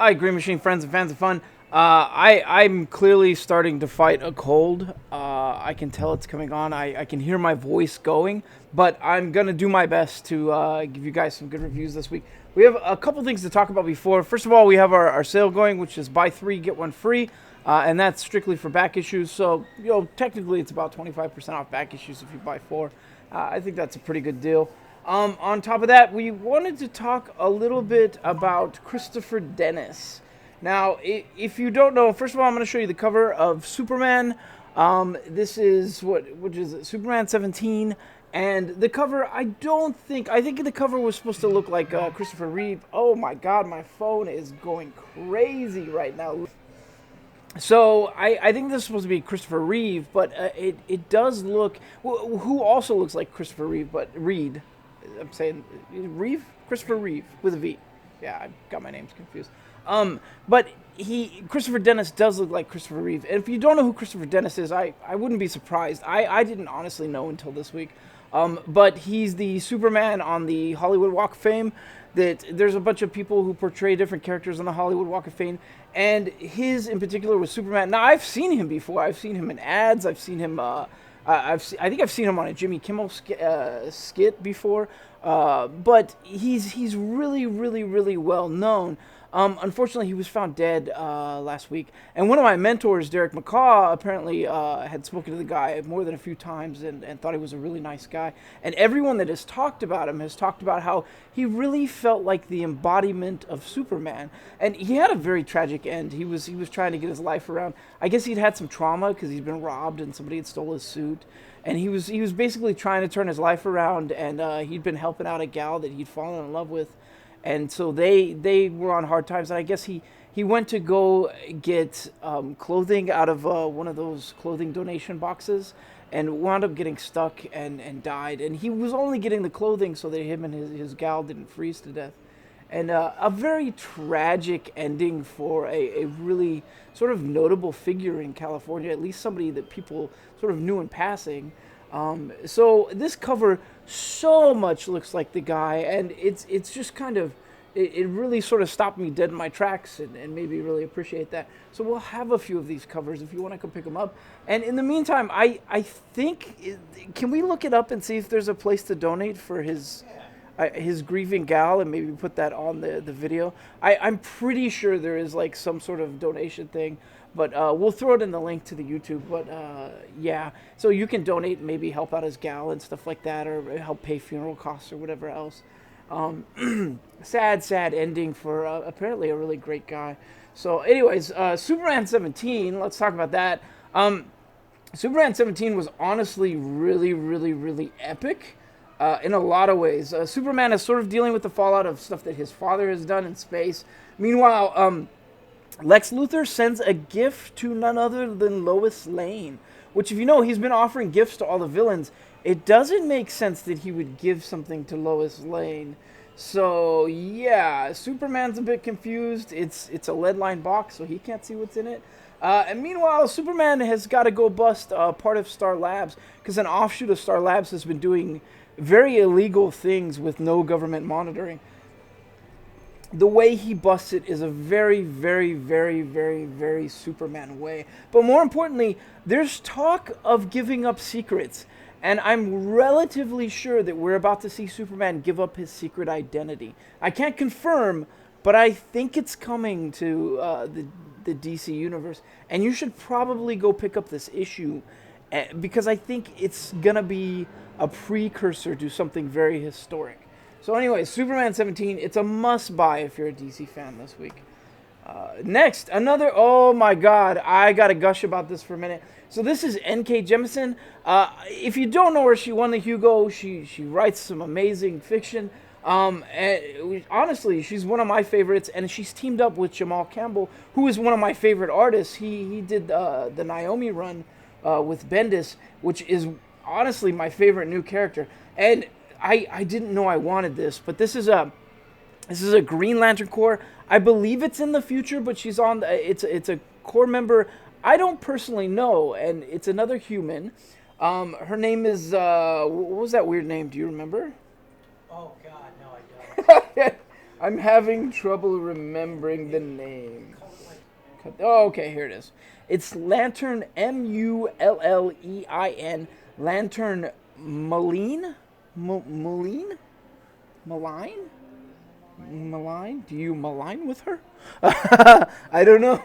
Hi, Green Machine friends and fans of fun. I'm clearly starting to fight a cold. I can tell it's coming on. I can hear my voice going, but I'm going to do my best to give you guys some good reviews this week. We have a couple things to talk about before. First of all, we have our sale going, which is buy 3, get 1 free, and that's strictly for back issues. So, technically it's about 25% off back issues if you buy 4. I think that's a pretty good deal. On top of that, we wanted to talk a little bit about Christopher Dennis. Now, if you don't know, first of all, I'm going to show you the cover of Superman. This is, which is it? Superman 17. And the cover, I think the cover was supposed to look like Christopher Reeve. Oh my God, my phone is going crazy right now. So I think this is supposed to be Christopher Reeve, but it does look, who also looks like Christopher Reeve, but Reed. I'm saying Reeve? Christopher Reeve with a V. Yeah, I got my names confused. But Christopher Dennis does look like Christopher Reeve. And if you don't know who Christopher Dennis is, I wouldn't be surprised. I didn't honestly know until this week. But he's the Superman on the Hollywood Walk of Fame. That there's a bunch of people who portray different characters on the Hollywood Walk of Fame, and his in particular was Superman. Now I've seen him before. I've seen him in ads. I've seen him. I think I've seen him on a Jimmy Kimmel skit before. But he's really, really, really well known. Unfortunately, he was found dead last week. And one of my mentors, Derek McCaw, apparently had spoken to the guy more than a few times and thought he was a really nice guy. And everyone that has talked about him has talked about how he really felt like the embodiment of Superman. And he had a very tragic end. He was trying to get his life around. I guess he'd had some trauma because he'd been robbed and somebody had stole his suit. And he was basically trying to turn his life around, and he'd been helping out a gal that he'd fallen in love with. And so they were on hard times, and I guess he went to go get clothing out of one of those clothing donation boxes and wound up getting stuck and died. And he was only getting the clothing so that him and his gal didn't freeze to death. And a very tragic ending for a really sort of notable figure in California, at least somebody that people sort of knew in passing. So this cover so much looks like the guy, and it's just kind of, it really sort of stopped me dead in my tracks and made me really appreciate that. So we'll have a few of these covers if you want to come pick them up. And in the meantime, I think, can we look it up and see if there's a place to donate for his grieving gal, and maybe put that on the video? I'm pretty sure there is like some sort of donation thing, but we'll throw it in the link to the YouTube. But yeah, so you can donate and maybe help out his gal and stuff like that, or help pay funeral costs or whatever else. Sad ending for apparently a really great guy. So anyways, Superman 17, let's talk about that. Superman 17 was honestly really, really, really epic. In a lot of ways. Superman is sort of dealing with the fallout of stuff that his father has done in space. Meanwhile, Lex Luthor sends a gift to none other than Lois Lane, which, if you know, he's been offering gifts to all the villains. It doesn't make sense that he would give something to Lois Lane. So, yeah, Superman's a bit confused. It's a lead-lined box, so he can't see what's in it. And meanwhile, Superman has got to go bust part of Star Labs, because an offshoot of Star Labs has been doing very illegal things with no government monitoring. The way he busts it is a very, very, very, very, very Superman way. But more importantly, there's talk of giving up secrets. And I'm relatively sure that we're about to see Superman give up his secret identity. I can't confirm, but I think it's coming to the DC universe. And you should probably go pick up this issue, because I think it's going to be a precursor to something very historic. So anyway, Superman 17, it's a must-buy if you're a DC fan this week. Next, another, oh my God, I got to gush about this for a minute. So this is N.K. Jemisin. If you don't know her, she won the Hugo. She writes some amazing fiction. And honestly, she's one of my favorites, and she's teamed up with Jamal Campbell, who is one of my favorite artists. He did the Naomi run with Bendis, which is honestly my favorite new character. And I didn't know I wanted this, but this is a Green Lantern Corps. I believe it's in the future, but she's on it's a Corps member I don't personally know, and it's another human. Her name is what was that weird name? Do you remember? Oh God, no, I don't. I'm having trouble remembering the name. Oh, okay, here it is. It's Lantern Mullein. Lantern Maline? Maline? Malign? Malign? Do you malign with her? I don't know.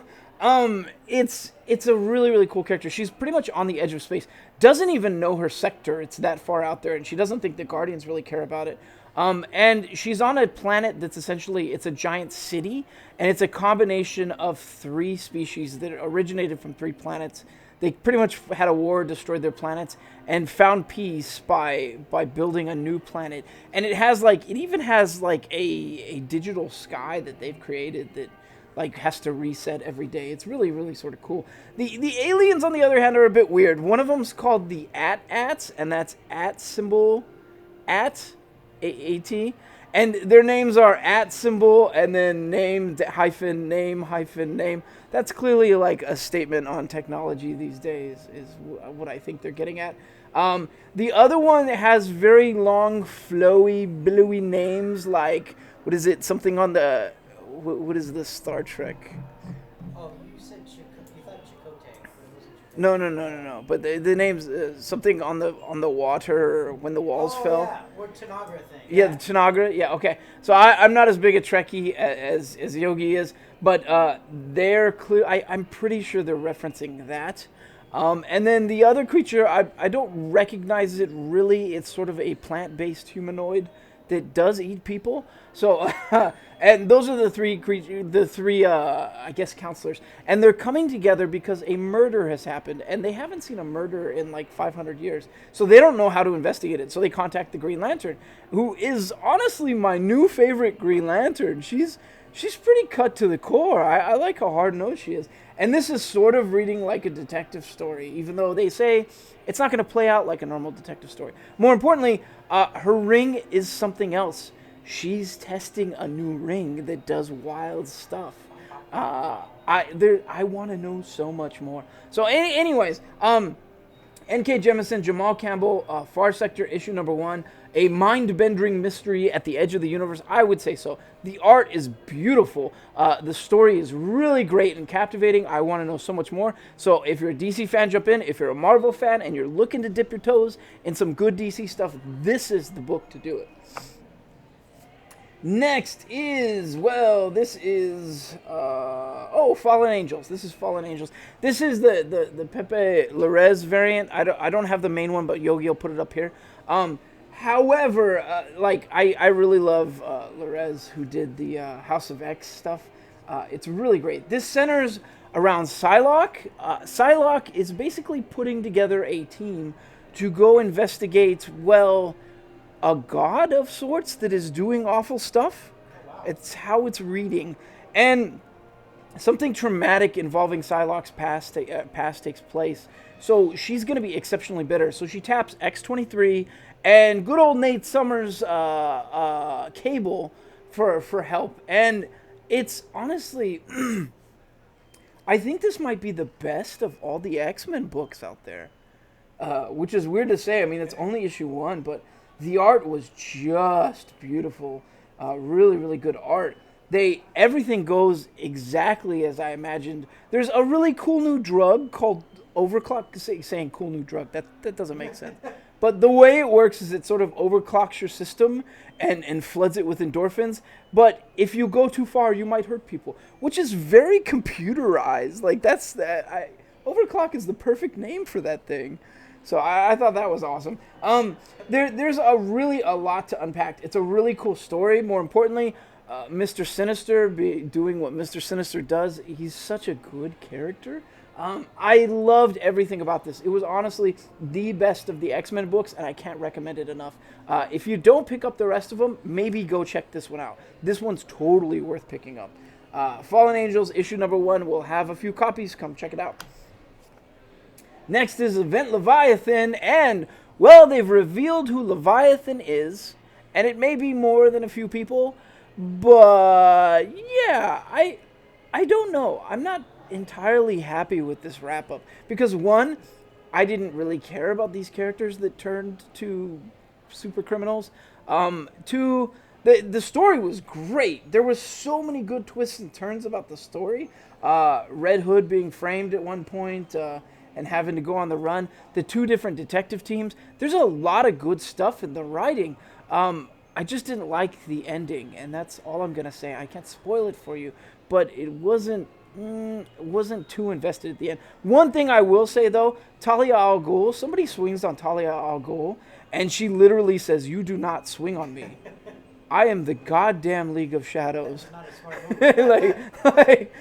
It's a really cool character. She's pretty much on the edge of space. Doesn't even know her sector. It's that far out there, and she doesn't think the Guardians really care about it. And she's on a planet that's essentially it's a giant city, and it's a combination of three species that originated from three planets. They pretty much had a war, destroyed their planets, and found peace by building a new planet. And it even has like a digital sky that they've created that like has to reset every day. It's really sort of cool. The aliens on the other hand are a bit weird. One of them's called the Ats, and that's at symbol at AAT. And their names are at symbol and then name hyphen name hyphen name. That's clearly like a statement on technology these days, is what I think they're getting at. The other one has very long, flowy, billowy names like, what is it? Something on the, what is this Star Trek? Oh, you said you thought Chakotay, but it wasn't Chakotay. No. But the name's something on the water when the walls fell. Yeah, or Tanagra thing. Yeah, the Tanagra. Yeah, okay. So I'm not as big a Trekkie as Yogi is, but they're clear. I'm pretty sure they're referencing that. And then the other creature, I don't recognize it really. It's sort of a plant-based humanoid that does eat people. So, and those are the three I guess, counselors. And they're coming together because a murder has happened, and they haven't seen a murder in like 500 years. So they don't know how to investigate it. So they contact the Green Lantern, who is honestly my new favorite Green Lantern. She's pretty cut to the core. I like how hard-nosed she is. And this is sort of reading like a detective story, even though they say it's not going to play out like a normal detective story. More importantly, her ring is something else. She's testing a new ring that does wild stuff. I want to know so much more. So, anyways, N.K. Jemisin, Jamal Campbell, Far Sector, issue number 1. A mind-bending mystery at the edge of the universe. I would say so. The art is beautiful. The story is really great and captivating. I want to know so much more. So if you're a DC fan, jump in. If you're a Marvel fan and you're looking to dip your toes in some good DC stuff, this is the book to do it. Next is, this is, Fallen Angels. This is Fallen Angels. This is the Pepe Larez variant. I don't have the main one, but Yogi will put it up here. However, I really love Larez, who did the House of X stuff. It's really great. This centers around Psylocke. Psylocke is basically putting together a team to go investigate, a god of sorts that is doing awful stuff. It's how it's reading. And something traumatic involving Psylocke's past takes place. So she's going to be exceptionally bitter. So she taps X-23 and good old Nate Summers' Cable for help. And it's honestly, I think this might be the best of all the X-Men books out there. Which is weird to say. I mean, it's only issue 1, but the art was just beautiful. Really good art. Everything goes exactly as I imagined. There's a really cool new drug called overclock. Saying cool new drug, that doesn't make sense. But the way it works is it sort of overclocks your system and floods it with endorphins. But if you go too far, you might hurt people, which is very computerized. Like overclock is the perfect name for that thing. So I thought that was awesome. There's a lot to unpack. It's a really cool story. More importantly, Mr. Sinister doing what Mr. Sinister does. He's such a good character. I loved everything about this. It was honestly the best of the X-Men books, and I can't recommend it enough. If you don't pick up the rest of them, maybe go check this one out. This one's totally worth picking up. Fallen Angels, issue number 1. We'll have a few copies. Come check it out. Next is Event Leviathan, and, they've revealed who Leviathan is, and it may be more than a few people, but, yeah, I don't know. I'm not entirely happy with this wrap-up, because, 1, I didn't really care about these characters that turned to super criminals. 2, The story was great. There was so many good twists and turns about the story. Red Hood being framed at one point and having to go on the run. The two different detective teams. There's a lot of good stuff in the writing. I just didn't like the ending, and that's all I'm gonna say. I can't spoil it for you, but it wasn't too invested at the end. One thing I will say though, Talia al Ghul. Somebody swings on Talia al Ghul, and she literally says, "You do not swing on me. I am the goddamn League of Shadows." Not a smart move. like,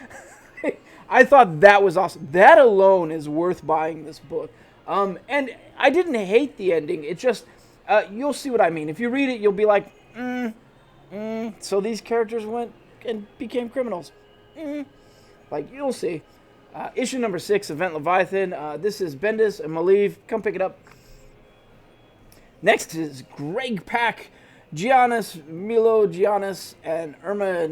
I thought that was awesome. That alone is worth buying this book. And I didn't hate the ending. It just, you'll see what I mean. If you read it, you'll be like, so these characters went and became criminals. Like, you'll see. Issue number 6, Event Leviathan. This is Bendis and Maliv. Come pick it up. Next is Greg Pak, Giannis, Milo Giannis, and Irma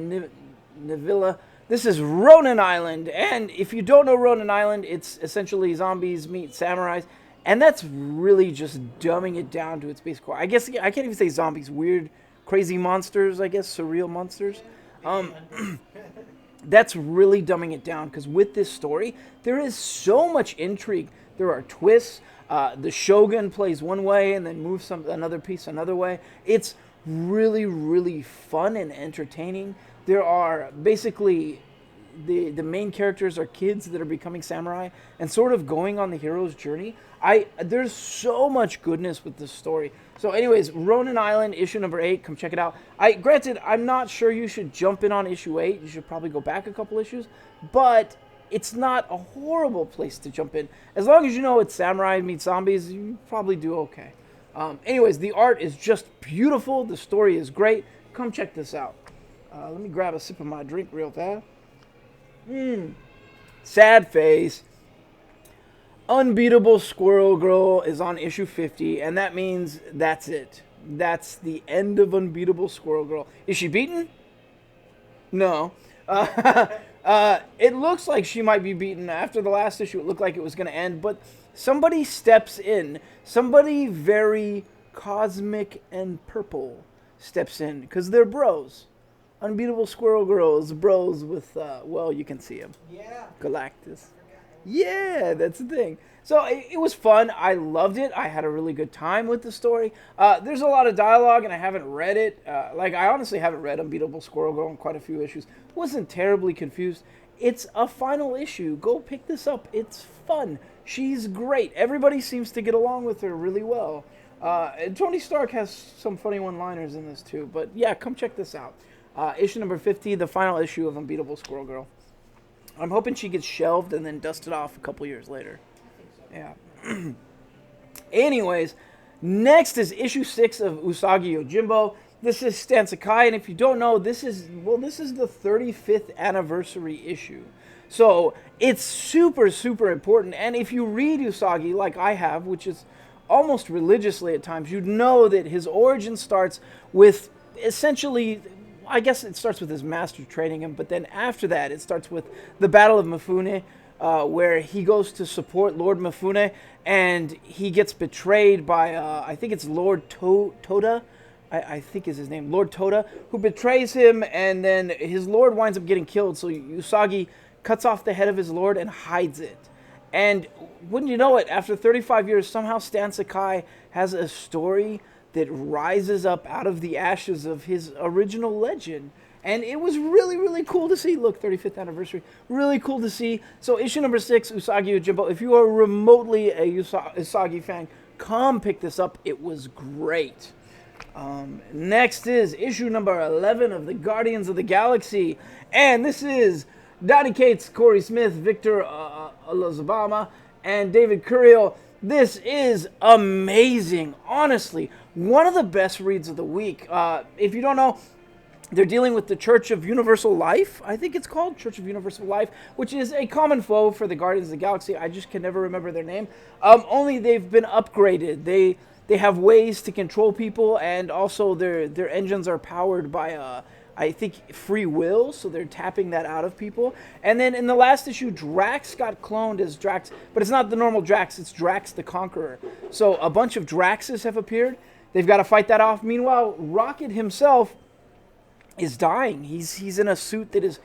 Nivilla. This is Ronin Island, and if you don't know Ronin Island, it's essentially zombies meet samurais, and that's really just dumbing it down to its basic core. I guess I can't even say zombies, weird, crazy monsters, I guess, surreal monsters. That's really dumbing it down, because with this story, there is so much intrigue. There are twists. The Shogun plays one way and then moves another piece another way. It's really, really fun and entertaining. There are basically the main characters are kids that are becoming samurai and sort of going on the hero's journey. There's so much goodness with this story. So anyways, Ronin Island, issue number 8, come check it out. Granted, I'm not sure you should jump in on issue 8. You should probably go back a couple issues, but it's not a horrible place to jump in. As long as you know it's samurai meets zombies, you probably do okay. Anyways, the art is just beautiful. The story is great. Come check this out. Let me grab a sip of my drink real fast. Sad face. Unbeatable Squirrel Girl is on issue 50, and that means that's it. That's the end of Unbeatable Squirrel Girl. Is she beaten? No. It looks like she might be beaten. After the last issue, it looked like it was going to end, but somebody steps in. Somebody very cosmic and purple steps in, because they're bros. Unbeatable Squirrel Girl is bros with, well, you can see him. Yeah. Galactus. Yeah, that's the thing. So it was fun. I loved it. I had a really good time with the story. There's a lot of dialogue, and I haven't read it. I honestly haven't read Unbeatable Squirrel Girl in quite a few issues. Wasn't terribly confused. It's a final issue. Go pick this up. It's fun. She's great. Everybody seems to get along with her really well. And Tony Stark has some funny one-liners in this too. But yeah, come check this out. Issue number 50, the final issue of Unbeatable Squirrel Girl. I'm hoping she gets shelved and then dusted off a couple years later. Yeah. Anyways, next is issue 6 of Usagi Yojimbo. This is Stan Sakai, and if you don't know, this is the 35th anniversary issue. So it's super, super important. And if you read Usagi like I have, which is almost religiously at times, you'd know that his origin starts with essentially, I guess it starts with his master training him, but then after that, it starts with the Battle of Mifune, where he goes to support Lord Mifune, and he gets betrayed by, I think it's Lord Toda, I think is his name, Lord Toda, who betrays him, and then his lord winds up getting killed, so Usagi cuts off the head of his lord and hides it. And wouldn't you know it, after 35 years, somehow Stan Sakai has a story that rises up out of the ashes of his original legend. And it was really, really cool to see. Look, 35th anniversary. Really cool to see. So issue number 6, Usagi Yojimbo. If you are remotely a Usagi fan, come pick this up. It was great. Next is issue number 11 of the Guardians of the Galaxy. And this is Donny Cates, Corey Smith, Victor Olazabama, and David Curiel. This is amazing. Honestly, one of the best reads of the week. If you don't know, they're dealing with the Church of Universal Life. I think it's called Church of Universal Life, which is a common foe for the Guardians of the Galaxy. I just can never remember their name. Only they've been upgraded. They have ways to control people, and also their engines are powered by I think free will, so they're tapping that out of people. And then in the last issue, Drax got cloned as Drax, but it's not the normal Drax, it's Drax the Conqueror. So a bunch of Draxes have appeared. They've got to fight that off. Meanwhile, Rocket himself is dying. He's in a suit that is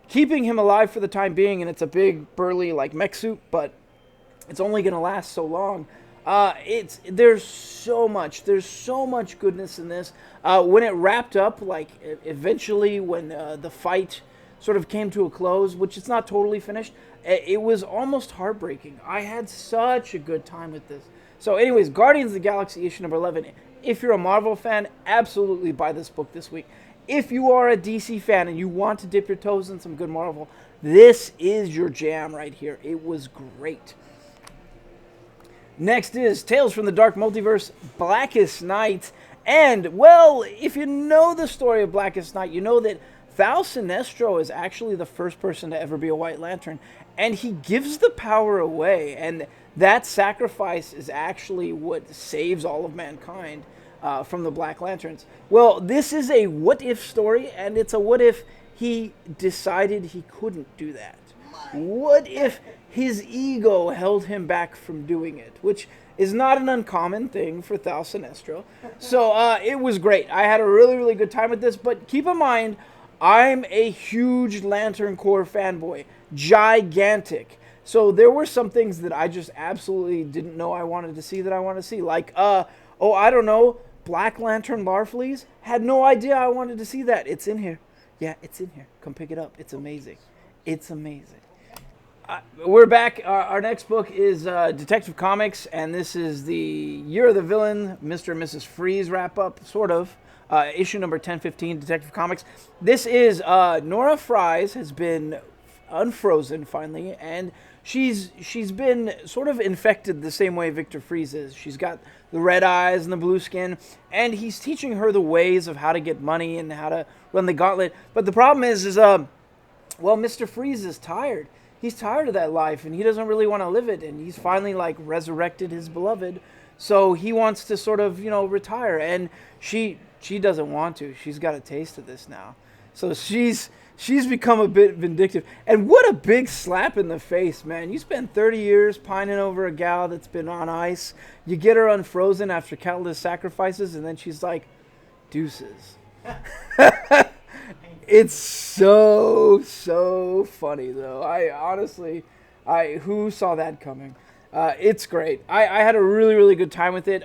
keeping him alive for the time being, and it's a big, burly, like, mech suit, but it's only going to last so long. There's so much goodness in this. When it wrapped up, like, eventually when the fight sort of came to a close, which it's not totally finished, it was almost heartbreaking. I had such a good time with this. So anyways, Guardians of the Galaxy issue number 11. If you're a Marvel fan, absolutely buy this book this week. If you are a DC fan and you want to dip your toes in some good Marvel, this is your jam right here. It was great. Next is Tales from the Dark Multiverse, Blackest Night. And, well, if you know the story of Blackest Night, you know that Val Sinestro is actually the first person to ever be a White Lantern. And he gives the power away. And that sacrifice is actually what saves all of mankind from the Black Lanterns. Well, this is a what-if story, and it's a what-if he decided he couldn't do that. What if his ego held him back from doing it, which is not an uncommon thing for Thal Sinestro. So it was great. I had a really, really good time with this, but keep in mind, I'm a huge Lantern Corps fanboy. Gigantic. So there were some things that I just absolutely didn't know I wanted to see that I wanted to see. Like, I don't know, Black Lantern Larfleeze? Had no idea I wanted to see that. It's in here. Yeah, it's in here. Come pick it up. It's amazing. It's amazing. We're back. Our next book is Detective Comics, and this is the Year of the Villain, Mr. and Mrs. Freeze wrap-up, sort of. Issue number 1015, Detective Comics. This is Nora Fries has been unfrozen, finally, and she's been sort of infected the same way Victor Freeze is. She's got the red eyes and the blue skin, and he's teaching her the ways of how to get money and how to run the gauntlet. But the problem is well, Mr. Freeze is tired. He's tired of that life, and he doesn't really want to live it, and he's finally, like, resurrected his beloved, so he wants to sort of, retire, and she doesn't want to. She's got a taste of this now. So she's become a bit vindictive, and what a big slap in the face, man. You spend 30 years pining over a gal that's been on ice, you get her unfrozen after countless sacrifices, and then she's like, deuces. It's so funny, though. Who saw that coming? It's great. I had a really, really good time with it.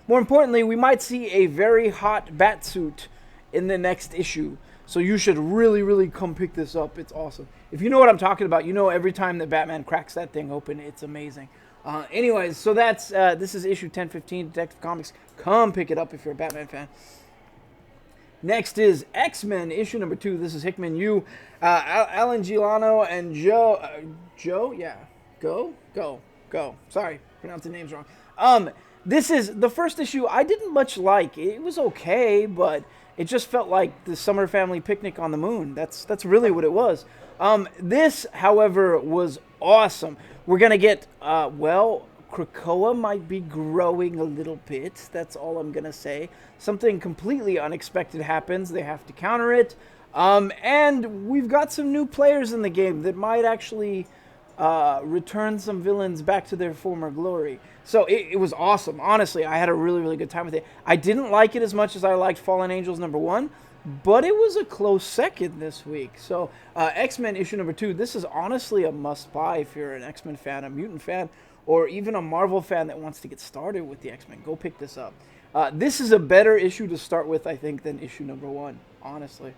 More importantly, we might see a very hot Batsuit in the next issue. So you should really, really come pick this up. It's awesome. If you know what I'm talking about, you know every time that Batman cracks that thing open, it's amazing. Anyways, so this is issue 1015, Detective Comics. Come pick it up if you're a Batman fan. Next is X-Men, issue number 2. This is Hickman Yu, Alan Gilano, and Joe? Yeah. Go. Sorry, pronounced the names wrong. This is the first issue I didn't much like. It was okay, but it just felt like the summer family picnic on the moon. That's really what it was. This, however, was awesome. We're going to get, Krakoa might be growing a little bit. That's all I'm going to say. Something completely unexpected happens. They have to counter it. And we've got some new players in the game that might actually return some villains back to their former glory. So it was awesome. Honestly, I had a really, really good time with it. I didn't like it as much as I liked Fallen Angels number 1, but it was a close second this week. So X-Men issue number 2, this is honestly a must-buy if you're an X-Men fan, a mutant fan, or even a Marvel fan that wants to get started with the X-Men. Go pick this up. This is a better issue to start with, I think, than issue number 1, honestly.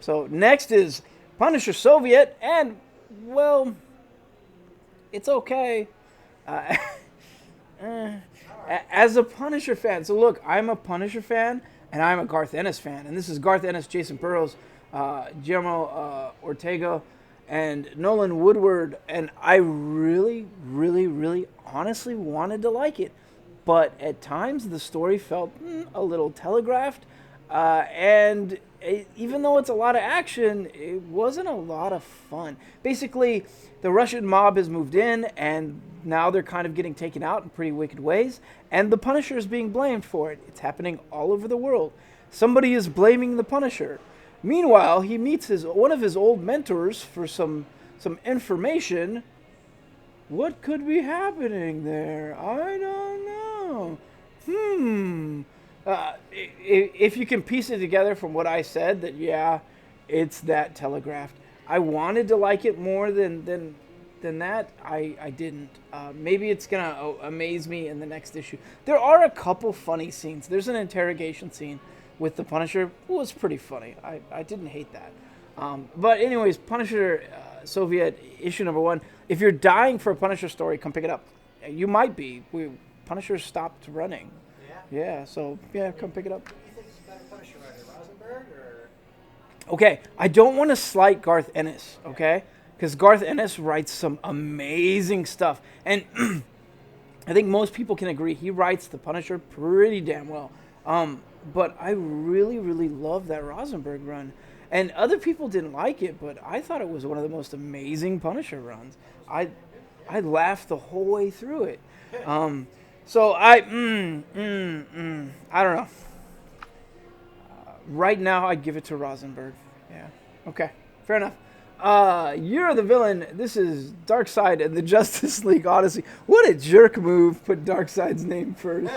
So next is Punisher Soviet, and, well, it's okay. As a Punisher fan, so look, I'm a Punisher fan, and I'm a Garth Ennis fan, and this is Garth Ennis, Jason Burrows, Guillermo Ortega, and Nolan Woodward, and I really, really, really honestly wanted to like it, but at times the story felt a little telegraphed, and even though it's a lot of action, it wasn't a lot of fun. Basically, the Russian mob has moved in, and now they're kind of getting taken out in pretty wicked ways, and the Punisher is being blamed for it. It's happening all over the world. Somebody is blaming the Punisher. Meanwhile, he meets one of his old mentors for some information. What could be happening there? I don't know. if you can piece it together from what I said, that yeah, it's that telegraphed. I wanted to like it more than that. I didn't. Maybe it's gonna amaze me in the next issue. There are a couple funny scenes. There's an interrogation scene with the Punisher. It was pretty funny. I didn't hate that. But anyways, Punisher Soviet issue number 1. If you're dying for a Punisher story, come pick it up. You might be. Punisher stopped running. Yeah. Yeah. So yeah, come pick it up. Who do you think is a better Punisher writer, Rosenberg or? Okay, I don't want to slight Garth Ennis, okay? Because Garth Ennis writes some amazing stuff. And I think most people can agree he writes the Punisher pretty damn well. But I really, really love that Rosenberg run. And other people didn't like it, but I thought it was one of the most amazing Punisher runs. I laughed the whole way through it. So I don't know. Right now, I'd give it to Rosenberg. Yeah. Okay. Fair enough. You're the villain. This is Darkseid and the Justice League Odyssey. What a jerk move. Put Darkseid's name first.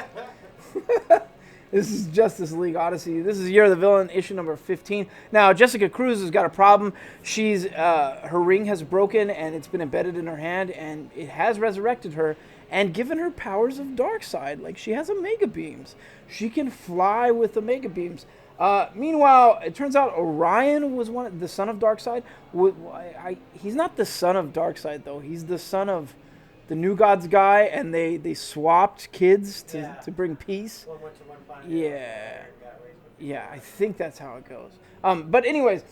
This is Justice League Odyssey. This is You're the Villain, issue number 15. Now, Jessica Cruz has got a problem. Her ring has broken, and it's been embedded in her hand, and it has resurrected her and given her powers of Darkseid. Like, she has Omega Beams. She can fly with Omega Beams. Meanwhile, it turns out Orion was the son of Darkseid. He's not the son of Darkseid, though. He's the son of the New Gods guy, and they swapped kids to bring peace. One went to one planet. Yeah, I think that's how it goes. But anyways,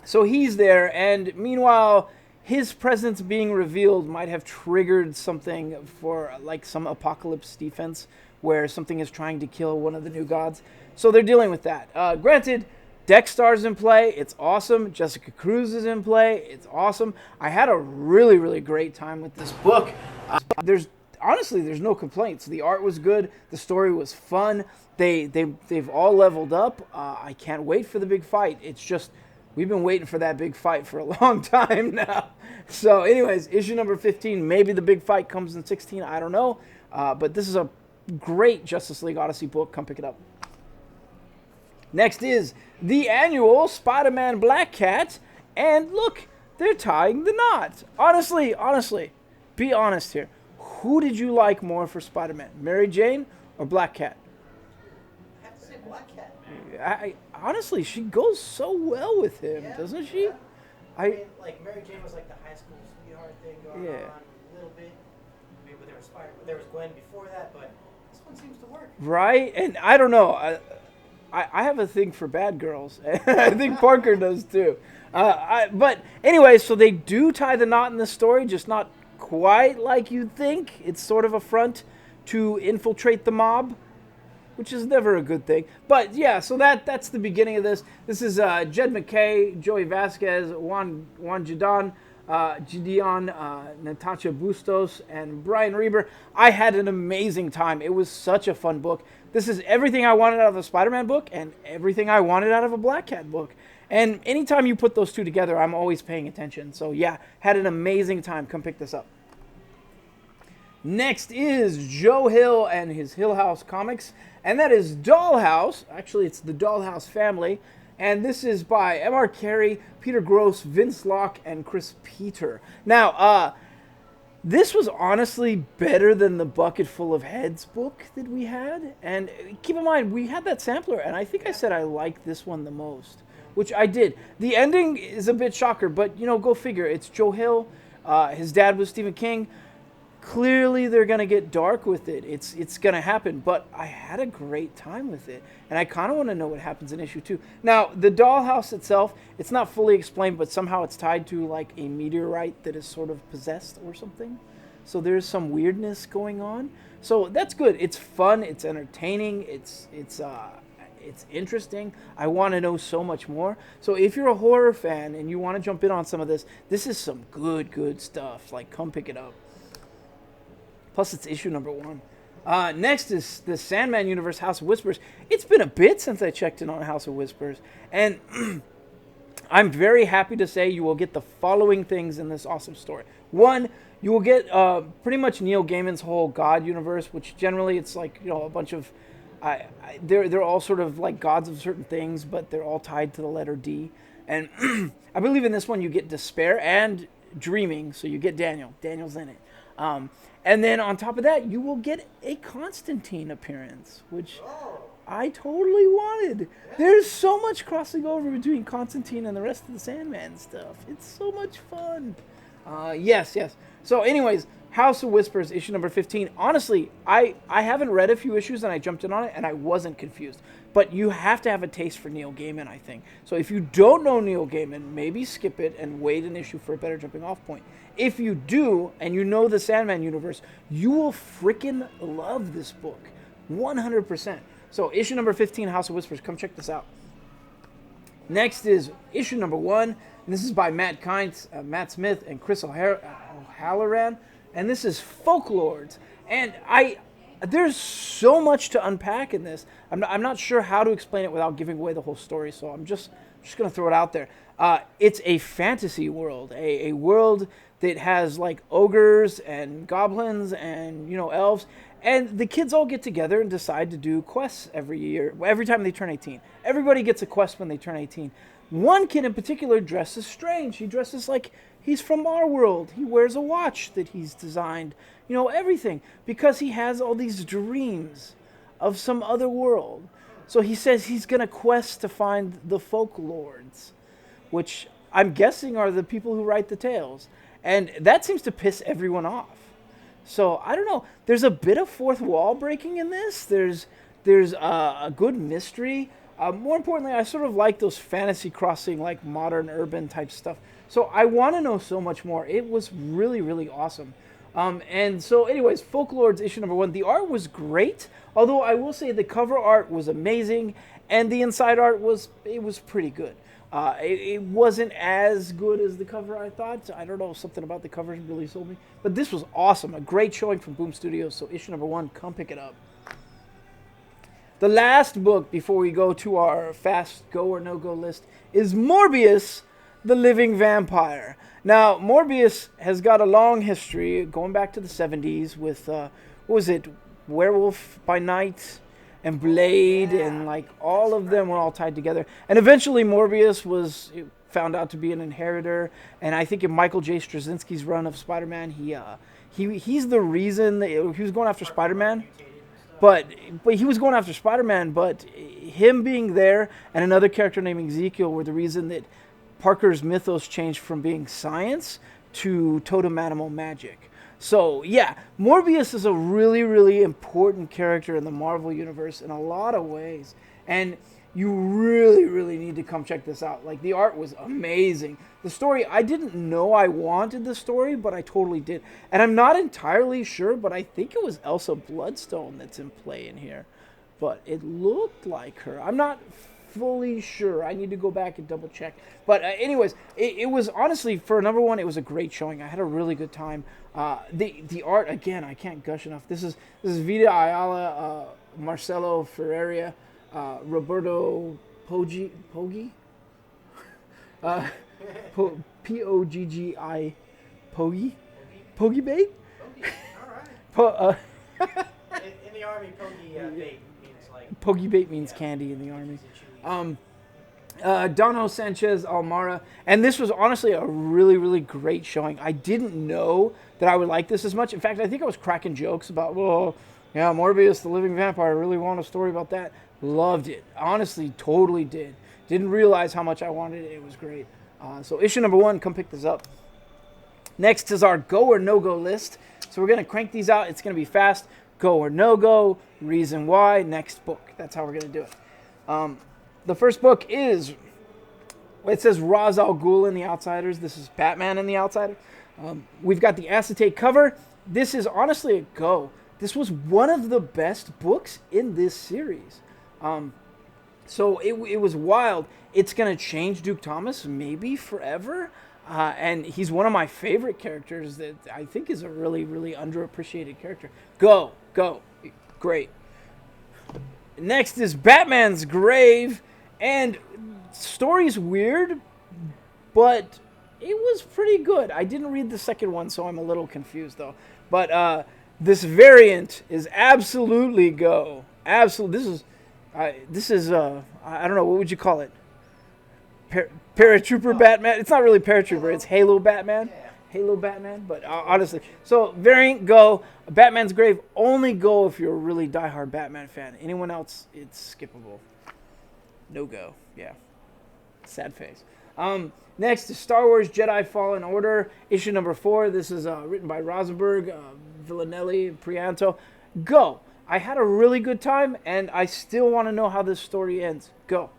so he's there, and meanwhile, his presence being revealed might have triggered something for like some apocalypse defense where something is trying to kill one of the New Gods. So they're dealing with that. Granted, Dextar's in play. It's awesome. Jessica Cruz is in play. It's awesome. I had a really, really great time with this book. There's no complaints. The art was good. The story was fun. They've all leveled up. I can't wait for the big fight. It's just we've been waiting for that big fight for a long time now. So anyways, issue number 15. Maybe the big fight comes in 16. I don't know. But this is a great Justice League Odyssey book. Come pick it up. Next is the annual SpiderMan Black Cat. And look, they're tying the knot. Honestly, be honest here. Who did you like more for Spider-Man? Mary Jane or Black Cat? I have to say Black Cat, man. I honestly, she goes so well with him, doesn't she? Yeah. I mean, like Mary Jane was like the high school sweetheart thing going on a little bit. I mean, there was Gwen before that, but this one seems to work. Right? And I don't know. I have a thing for bad girls. I think Parker does too. But anyway, so they do tie the knot in this story, just not quite like you'd think. It's sort of a front to infiltrate the mob, which is never a good thing. But yeah, so that's the beginning of this. This is Jed McKay, Joey Vasquez, Juan Gideon, Natasha Bustos, and Brian Reber. I had an amazing time. It was such a fun book. This is everything I wanted out of a Spider-Man book and everything I wanted out of a Black Cat book. And anytime you put those two together, I'm always paying attention. So yeah, had an amazing time. Come pick this up. Next is Joe Hill and his Hill House Comics, and that is Dollhouse. Actually, it's the Dollhouse Family. And this is by M.R. Carey, Peter Gross, Vince Locke, and Chris Peter. Now, this was honestly better than the Bucket Full of Heads book that we had. And keep in mind, we had that sampler, and I think I said I liked this one the most, which I did. The ending is a bit shocker, but, go figure. It's Joe Hill. His dad was Stephen King. Clearly, they're going to get dark with it. It's going to happen, but I had a great time with it, and I kind of want to know what happens in issue 2. Now, the dollhouse itself, it's not fully explained, but somehow it's tied to, like, a meteorite that is sort of possessed or something. So there's some weirdness going on. So that's good. It's fun. It's entertaining. It's interesting. I want to know so much more. So if you're a horror fan and you want to jump in on some of this, this is some good stuff. Like, come pick it up. Plus, it's issue number 1. Next is the Sandman Universe, House of Whispers. It's been a bit since I checked in on House of Whispers. And I'm very happy to say you will get the following things in this awesome story. 1, you will get pretty much Neil Gaiman's whole God universe, which generally it's like, a bunch of They're all sort of like gods of certain things, but they're all tied to the letter D. And I believe in this one you get despair and dreaming, so you get Daniel. Daniel's in it. And then on top of that, you will get a Constantine appearance, which I totally wanted. There's so much crossing over between Constantine and the rest of the Sandman stuff. It's so much fun. Yes. So anyways, House of Whispers, issue number 15. Honestly, I haven't read a few issues and I jumped in on it and I wasn't confused. But you have to have a taste for Neil Gaiman, I think. So if you don't know Neil Gaiman, maybe skip it and wait an issue for a better jumping off point. If you do, and you know the Sandman universe, you will freaking love this book. 100%. So issue number 15, House of Whispers. Come check this out. Next is issue number 1. And this is by Matt Kintz, Matt Smith, and Chris O'Halloran. And this is Folklords. And there's so much to unpack in this. I'm not sure how to explain it without giving away the whole story, so I'm just going to throw it out there. It's a fantasy world, a world that has like ogres and goblins and, elves. And the kids all get together and decide to do quests every year, every time they turn 18. Everybody gets a quest when they turn 18. One kid in particular dresses strange. He dresses like he's from our world. He wears a watch that he's designed, everything, because he has all these dreams of some other world. So he says he's going to quest to find the Folklords, which I'm guessing are the people who write the tales. And that seems to piss everyone off. So I don't know. There's a bit of fourth wall breaking in this. There's a good mystery. More importantly, I sort of like those fantasy crossing, like modern urban type stuff. So I want to know so much more. It was really, really awesome. And so anyways, Folklords issue number 1. The art was great. Although I will say the cover art was amazing. And the inside art was pretty good. It wasn't as good as the cover, I thought. I don't know, something about the covers really sold me. But this was awesome. A great showing from Boom Studios. So issue number 1, come pick it up. The last book before we go to our fast go or no-go list is Morbius, the Living Vampire. Now, Morbius has got a long history, going back to the 70s with, Werewolf by Night and Blade, and like all of them were all tied together. And eventually Morbius was found out to be an inheritor, and I think in Michael J. Straczynski's run of Spider-Man, he's the reason that he was going after Spider-Man. But he was going after Spider-Man, but him being there and another character named Ezekiel were the reason that Parker's mythos changed from being science to totem animal magic. So, yeah, Morbius is a really, really important character in the Marvel Universe in a lot of ways. And you really, really need to come check this out. Like, the art was amazing. The story, I didn't know I wanted the story, but I totally did. And I'm not entirely sure, but I think it was Elsa Bloodstone that's in play in here. But it looked like her. I'm not fully sure. I need to go back and double check. But anyways, it was honestly, for number 1, it was a great showing. I had a really good time. The art, again, I can't gush enough. This is Vita Ayala, Marcelo Ferreira, Roberto Poggi, P-O-G-G-I, Poggi Bait? All right. In the army, Poggi Bait means like... Poggi Bait means candy in the army. Dono Sanchez Almara, and this was honestly a really, really great showing. I didn't know that I would like this as much. In fact, I think I was cracking jokes about, Morbius, the Living Vampire, I really want a story about that. Loved it. Honestly, totally did. Didn't realize how much I wanted it. It was great. So issue number 1, come pick this up. Next is our go or no-go list. So we're going to crank these out. It's going to be fast. Go or no-go, reason why, next book. That's how we're going to do it. The first book is, it says Ra's al Ghul in The Outsiders. This is Batman in The Outsider. We've got the acetate cover. This is honestly a go. This was one of the best books in this series. So it was wild. It's going to change Duke Thomas maybe forever. And he's one of my favorite characters that I think is a really, really underappreciated character. Go. Great. Next is Batman's Grave. And story's weird, but it was pretty good. I didn't read the second one, so I'm a little confused, though. But this variant is absolutely go. absolutely. This is I don't know, what would you call it? Paratrooper Batman. It's not really Paratrooper. It's Halo Batman. Yeah. Halo Batman. But honestly, so variant go. Batman's Grave only go if you're a really diehard Batman fan. Anyone else, it's skippable. No go. Yeah. Sad face. Next is Star Wars Jedi Fallen Order, issue number 4. This is written by Rosenberg, Villanelli, Prianto. Go. I had a really good time, and I still want to know how this story ends. Go.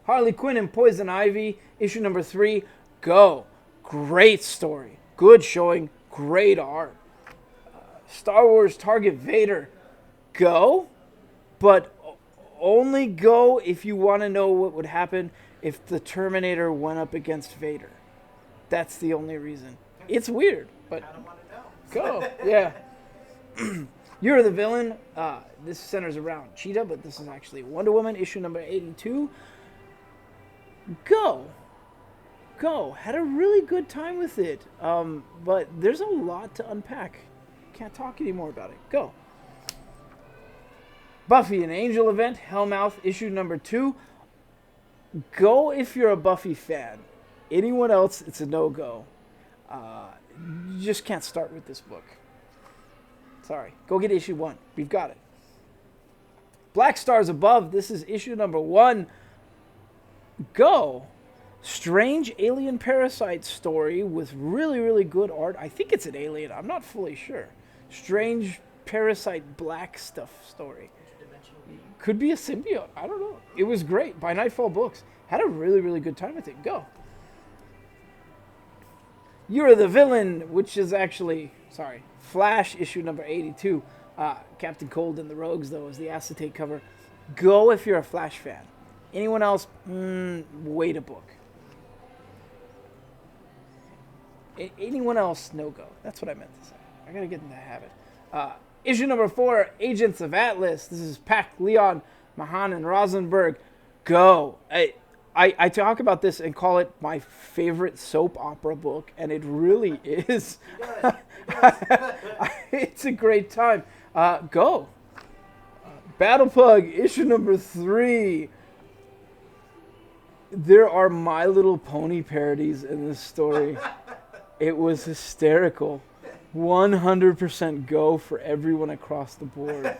Harley Quinn and Poison Ivy, issue number 3. Go. Great story. Good showing. Great art. Star Wars Target Vader. Go. But only go if you want to know what would happen if the Terminator went up against Vader. That's the only reason. It's weird, but I don't want to know. go. Yeah. You're the Villain. This centers around Cheetah, but this is actually Wonder Woman, issue number 82. Go. Had a really good time with it. But there's a lot to unpack. Can't talk anymore about it. Go. Buffy and Angel event, Hellmouth, issue number 2. Go if you're a Buffy fan. Anyone else, it's a no-go. You just can't start with this book. Sorry. Go get issue 1. We've got it. Black Stars Above, this is issue number 1. Go. Strange alien parasite story with really, really good art. I think it's an alien. I'm not fully sure. Strange parasite black stuff story. Could be a symbiote. I don't know. It was great. By Nightfall Books. Had a really, really good time with it. Go. You're the Villain, which is actually, Flash, issue number 82. Captain Cold and the Rogues, though, is the acetate cover. Go if you're a Flash fan. Anyone else, wait a book. Anyone else, no go. That's what I meant to say. I gotta get in the habit. Issue number 4, Agents of Atlas. This is Pac, Leon, Mahan, and Rosenberg. Go. I talk about this and call it my favorite soap opera book, and it really is. It's a great time. Go. Battle Pug, issue number 3. There are My Little Pony parodies in this story. It was hysterical. 100% go for everyone across the board.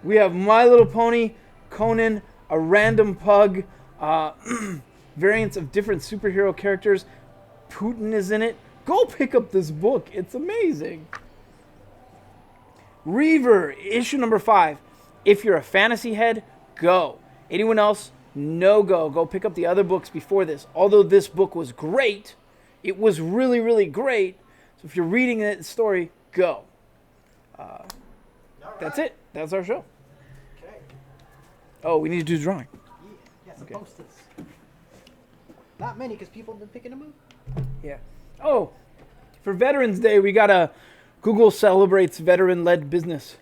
We have My Little Pony, Conan, a random pug, variants of different superhero characters. Putin is in it. Go pick up this book. It's amazing. Reaver, issue number 5. If you're a fantasy head, go. Anyone else, no go. Go pick up the other books before this. Although this book was great, it was really, really great. So if you're reading the story, go. That's it. That's our show. Okay. Oh, we need to do the drawing. Yeah, some Okay. Post-its. Not many, because people have been picking them up. Yeah. Oh, for Veterans Day, we got a Google celebrates veteran-led business,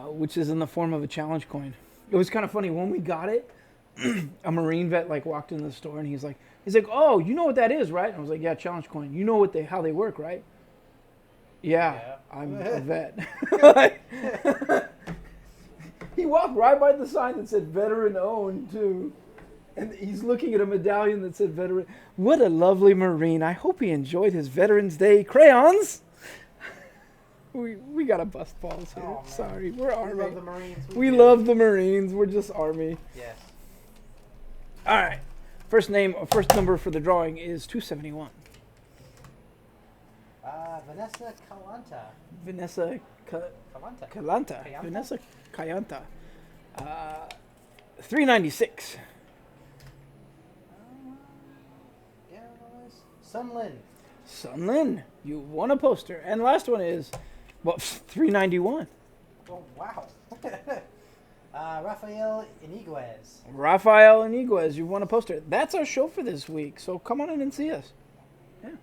which is in the form of a challenge coin. It was kind of funny when we got it. A Marine vet walked into the store and he's like, "Oh, you know what that is, right?" And I was like, "Yeah, challenge coin. You know how they work, right?" Yeah. I'm a vet. He walked right by the sign that said veteran owned too. And he's looking at a medallion that said veteran. What a lovely Marine. I hope he enjoyed his Veterans Day crayons. We got to bust balls here. Oh, sorry, we're Army. We love the Marines. We love the Marines. We're just Army. Yes. All right. First number for the drawing is 271. Vanessa Calanta. Vanessa Calanta. Calanta. Kayanta? Vanessa Kayanta. 396. Sunlin, you won a poster. And last one is, 391. Oh, wow. Rafael Iniguez. Rafael Iniguez, you won a poster. That's our show for this week, so come on in and see us. Yeah.